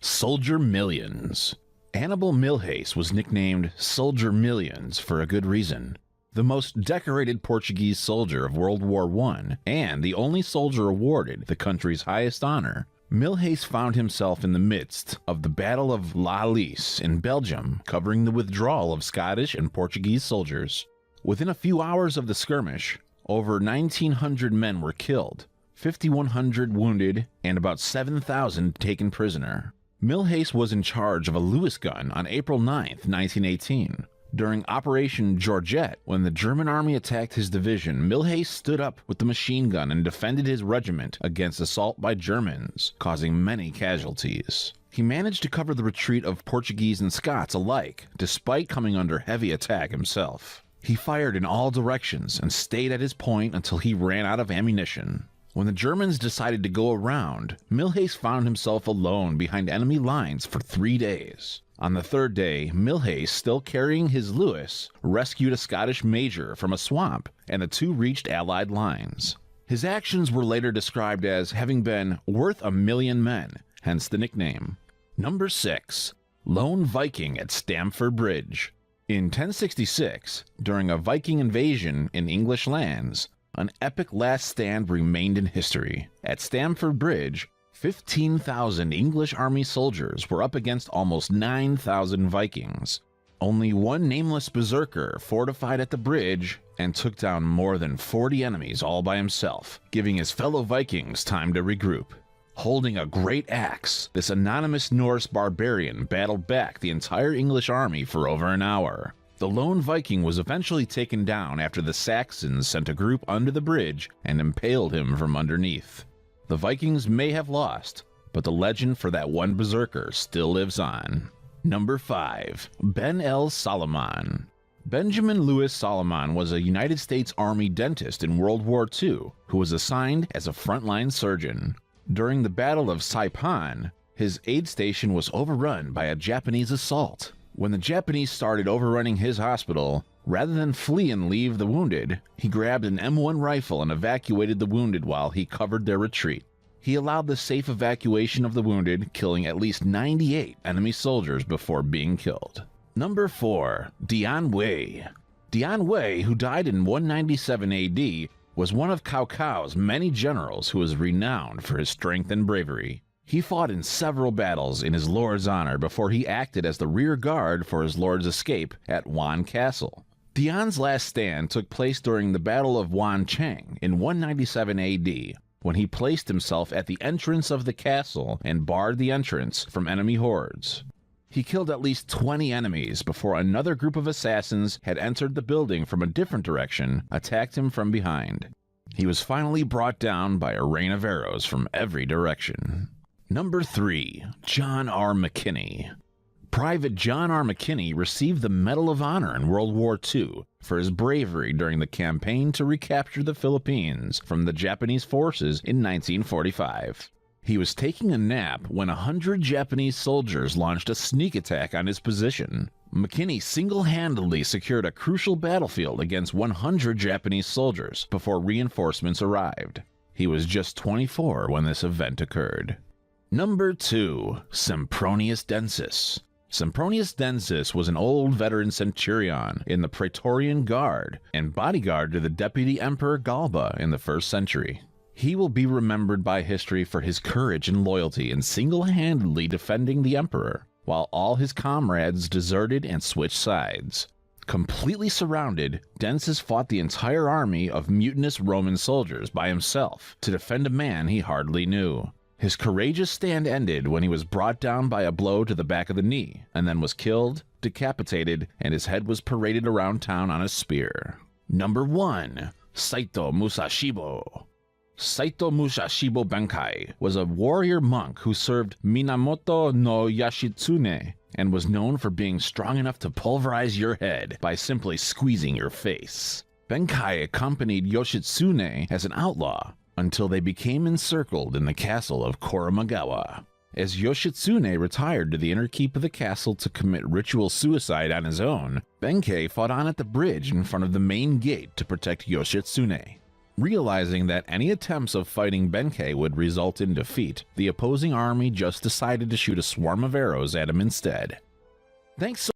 Soldier Millions. Hannibal Milhais was nicknamed Soldier Millions for a good reason. The most decorated Portuguese soldier of World War I, and the only soldier awarded the country's highest honor, Milhais found himself in the midst of the Battle of La Lys in Belgium, covering the withdrawal of Scottish and Portuguese soldiers. Within a few hours of the skirmish, over 1,900 men were killed, 5,100 wounded, and about 7,000 taken prisoner. Milhais was in charge of a Lewis gun on April 9, 1918. During Operation Georgette, when the German army attacked his division, Milhais stood up with the machine gun and defended his regiment against assault by Germans, causing many casualties. He managed to cover the retreat of Portuguese and Scots alike, despite coming under heavy attack himself. He fired in all directions and stayed at his point until he ran out of ammunition. When the Germans decided to go around, Milhais found himself alone behind enemy lines for 3 days. On the third day, Milhais, still carrying his Lewis, rescued a Scottish major from a swamp, and the two reached Allied lines. His actions were later described as having been worth 1,000,000 men, hence the nickname. Number 6. Lone Viking at Stamford Bridge. In 1066, during a Viking invasion in English lands, an epic last stand remained in history. At Stamford Bridge, 15,000 English army soldiers were up against almost 9,000 Vikings. Only one nameless berserker fortified at the bridge and took down more than 40 enemies all by himself, giving his fellow Vikings time to regroup. Holding a great axe, this anonymous Norse barbarian battled back the entire English army for over an hour. The lone Viking was eventually taken down after the Saxons sent a group under the bridge and impaled him from underneath. The Vikings may have lost, but the legend for that one berserker still lives on. Number 5. Ben L. Solomon. Benjamin Lewis Solomon was a United States Army dentist in World War II who was assigned as a frontline surgeon. During the Battle of Saipan, his aid station was overrun by a Japanese assault. When the Japanese started overrunning his hospital, rather than flee and leave the wounded, he grabbed an M1 rifle and evacuated the wounded while he covered their retreat. He allowed the safe evacuation of the wounded, killing at least 98 enemy soldiers before being killed. Number 4. Dian Wei. Dian Wei, who died in 197 AD, was one of Cao Cao's many generals who was renowned for his strength and bravery. He fought in several battles in his lord's honor before he acted as the rear guard for his lord's escape at Wan Castle. Dian's last stand took place during the Battle of Wan Cheng in 197 AD, when he placed himself at the entrance of the castle and barred the entrance from enemy hordes. He killed at least 20 enemies before another group of assassins had entered the building from a different direction, attacked him from behind. He was finally brought down by a rain of arrows from every direction. Number 3. John R. McKinney. Private John R. McKinney received the Medal of Honor in World War II for his bravery during the campaign to recapture the Philippines from the Japanese forces in 1945. He was taking a nap when 100 Japanese soldiers launched a sneak attack on his position. McKinney single-handedly secured a crucial battlefield against 100 Japanese soldiers before reinforcements arrived. He was just 24 when this event occurred. Number 2. Sempronius Densus. Sempronius Densus was an old veteran centurion in the Praetorian Guard and bodyguard to the Deputy Emperor Galba in the 1st century. He will be remembered by history for his courage and loyalty in single-handedly defending the emperor, while all his comrades deserted and switched sides. Completely surrounded, Densus fought the entire army of mutinous Roman soldiers by himself to defend a man he hardly knew. His courageous stand ended when he was brought down by a blow to the back of the knee, and then was killed, decapitated, and his head was paraded around town on a spear. Number 1. Saito Musashibo. Saito Musashibo Benkai was a warrior monk who served Minamoto no Yoshitsune and was known for being strong enough to pulverize your head by simply squeezing your face. Benkai accompanied Yoshitsune as an outlaw until they became encircled in the castle of Koromagawa. As Yoshitsune retired to the inner keep of the castle to commit ritual suicide on his own, Benkei fought on at the bridge in front of the main gate to protect Yoshitsune. Realizing that any attempts of fighting Benkei would result in defeat, the opposing army just decided to shoot a swarm of arrows at him instead. Thanks so